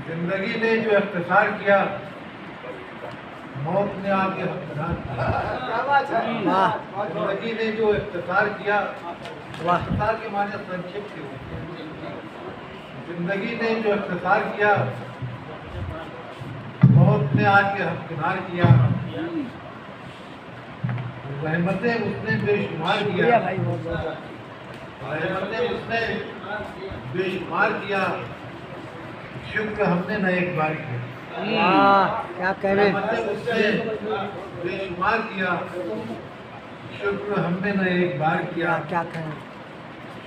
जिंदगी ने जो इख्तिसार किया, मौत ने आके हकदार किया। जिंदगी ने जो इख्तिसार किया, इख्तिसार के माने संक्षिप्त होते। जिंदगी ने जो इख्तिसार किया, मौत ने आके हकदार किया। रहमतें उसने बेशुमार किया, रहमतें उसने बेशुमार किया। शुक्र हमने न एक बार किया। क्या कह रहे रहमतें उसने बेशुमार किया, शुक्र हमने न एक बार किया। क्या कह रहे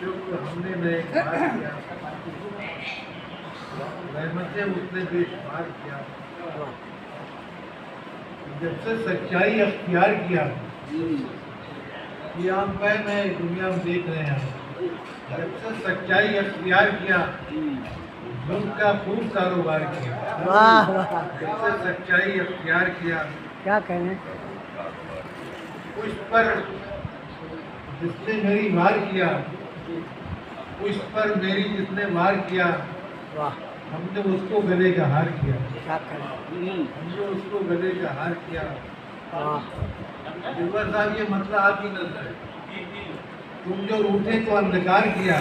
शुक्र हमने न एक बार किया। रहमतें उसने बेशुमार किया। जब से सच्चाई अख्तियार किया, ये आम पे में दुनिया में देख रहे हैं। जब से सच्चाई अख्तियार किया, जुल्म का खूब कारोबार किया। वाह वाह, जब से सच्चाई अख्तियार किया, क्या कह रहे उस पर जिसने मेरी वार किया, उस पर मेरी जिसने वार किया, वाह, हमने उसको गले का हार किया। क्या कह रहे हमने उसको गले का हार किया। वाह, दिलवर साहब, ये मतलब आप ही नजर है। तुम जो रूठे तो अंधकार किया,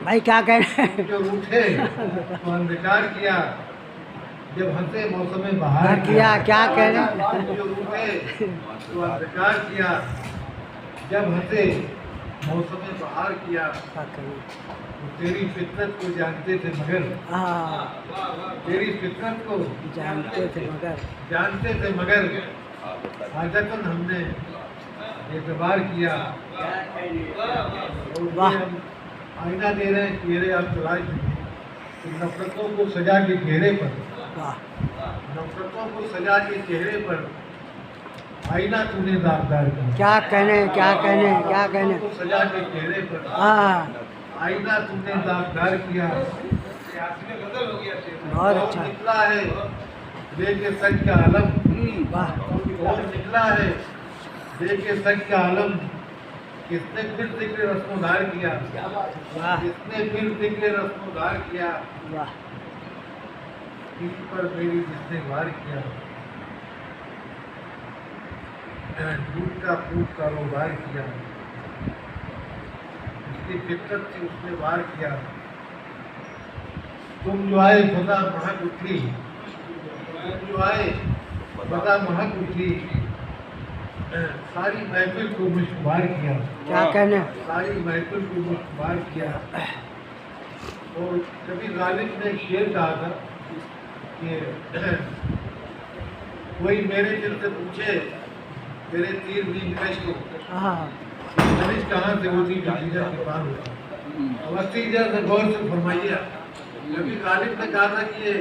भाई क्या कह रहे तुम जो रूठे तो अंधकार किया। जब हंसे मौसम बहार किया, क्या कह रहे तुम जो रूठे तो अंधकार किया। जब हंसे मौसम बहार किया। क्या कह रहे तो तेरी फितरत को जानते थे मगर, तेरी फितरत को जानते थे मगर आजकल हमने एतबार किया। और वाह। ये हम आईना दे रहे हैं, चेहरे आप तलाश में। तो नफरतों को सजा के चेहरे पर, वाह, नफरतों को सजा के चेहरे पर आईना तूने दागदार किया। क्या कहने क्या कहने क्या कहने नफरतों को सजा के चेहरे पर हाँ, आईना तूने दागदार किया। बहुत और अच्छा, निकला है लेके सच का आलम, वाह, और निकला है लेके सच का आलम। किसने फिर जिक्र रस्मोदार किया, वाह, किसने फिर जिक्र रस्मोदार किया। वाह, इस पर मेरी जिसने वार किया, झूठ का खूब कारोबार किया। उसकी फितरत थी, उसने वार किया। तुम जो आए बता महक उठी, तुम जो आए बता महक उठी। सारी महफिल को मुश्तबार किया, क्या कहने सारी महफिल को मुश्तबार किया। और कभी गालिब ने एक शेर कहा था कि कोई मेरे दिल से पूछे मेरे तीर नींद कश को, हाँ, खनिज कहाँ से होती जजीरा के पार होता। अब अस्सी से गौर से फरमाइए। कभी गालिब ने कहा था कि ये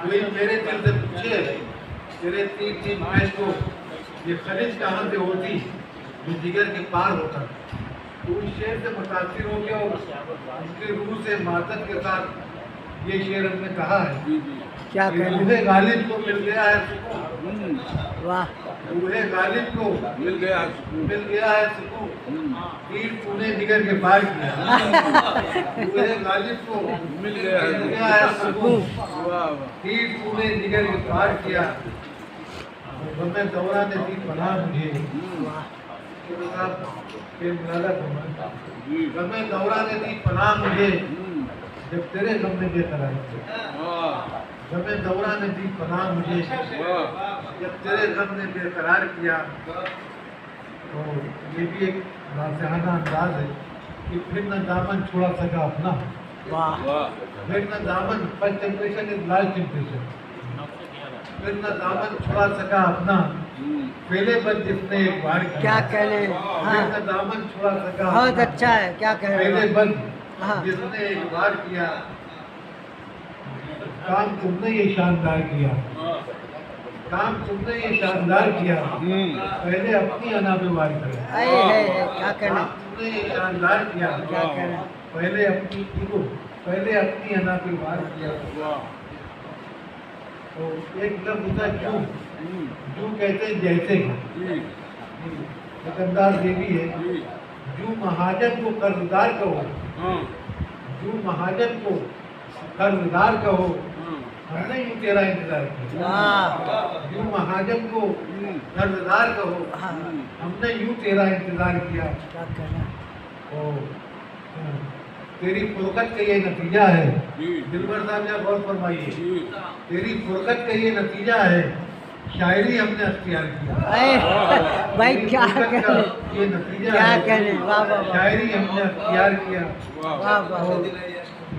कोई मेरे दिल से पूछे तेरे तीर नींद कश को, ये खनिज कहाँ से होती जो जिगर के पार होता। तो उस शेर से मुतासिर हो गया और उसके रूह से मादत के साथ ये शेर हमने कहा है। क्या कहने रूहे गालिब को मिल गया है सुकून, वाह, रूहे गालिब को मिल गया है सुकून। तीर तूने जिगर के पार किया। रूहे गालिब को मिल गया है सुकून, तीर तूने जिगर के पार किया। गमे दौरा ने दी पनाह मुझे, गमे दौरा ने दी पनाह मुझे जब तेरे गम ने बेकरार किया। गमे दौरा ने दी पनाह मुझे जब तेरे गम ने बेकरार किया। तो ये भी एक नाज़िहाना अंदाज है कि फिर न दामन छुड़ा सका अपना, वाह, फिर न दामन, first temperature is last temperature, फिर न दामन छुड़ा सका अपना। पहले पर जिसने एक बार किया, क्या कहने फिर हाँ, न दामन छुड़ा सका बहुत अपना। अच्छा है, क्या कह रहे पहले हो बंद हाँ, जिसने एक बार किया, काम तुमने ये शानदार किया, काम तुमने ये शानदार किया। पहले अपनी अना पे वार किया, क्या कहने काम तुमने ये शानदार किया। क्या कहने पहले अपनी ईगो, पहले अपनी अना पे वार किया। तो एक लफ्ज होता है क्यों, जू कहते हैं जैसे का, दुकानदार देवी है। जू महाजन को कर्जदार कहो, जू महाजन को कर्जदार कहो, हमने यूं तेरा इंतजार किया। वाह यूं महाजन को कर्जदार कहो, हाँ हमने यूं तेरा इंतजार किया। क्या कहना ओ, तेरी फुरकत का ये नतीजा है। दिलबर साहब ने गौर फरमाइए, तेरी फुरकत का ये नतीजा है, शायरी हमने अख्तियार किया। अरे भाई तेरी क्या फुरकत का कहने ये नतीजा क्या है, कहने वाह वाह वाह शायरी हमने अख्तियार किया। वाह वाह और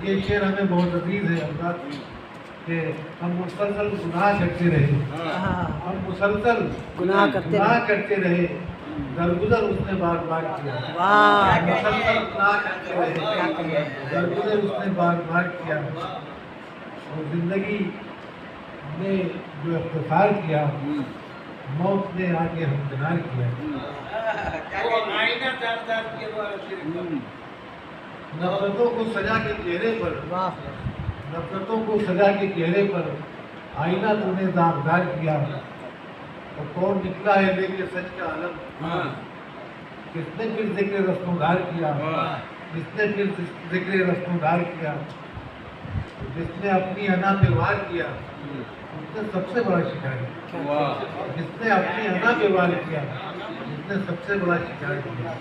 ये शेर हमें बहुत अजीज है अल्लाह कि हम मुसलसल गुनाह करते रहे, हाँ हम मुसलसल गुनाह करते रहे, दरगुजर उसने बार बार किया। वाह मुसलसल गुनाह करते रहे, क्या कहने दरगुजर उसने बार बार किया। और जिंदगी ने जो इख्तिसार किया, मौत ने आके हमदनार किया। नफरतों को सजा के चेहरे पर, वाह नफरतों को सजा के चेहरे पर आईना तूने दागदार किया। और कौन निकला है लेके सच का आलम, किसने फिर जिक्र रस्मोदार किया, किसने फिर जिक्र रस्मोदार किया। जिसने अपनी अना पे वार किया, उसने सबसे बड़ा शिकार किया। जिसने अपनी अना पे वार किया, उसने सबसे बड़ा शिकार किया।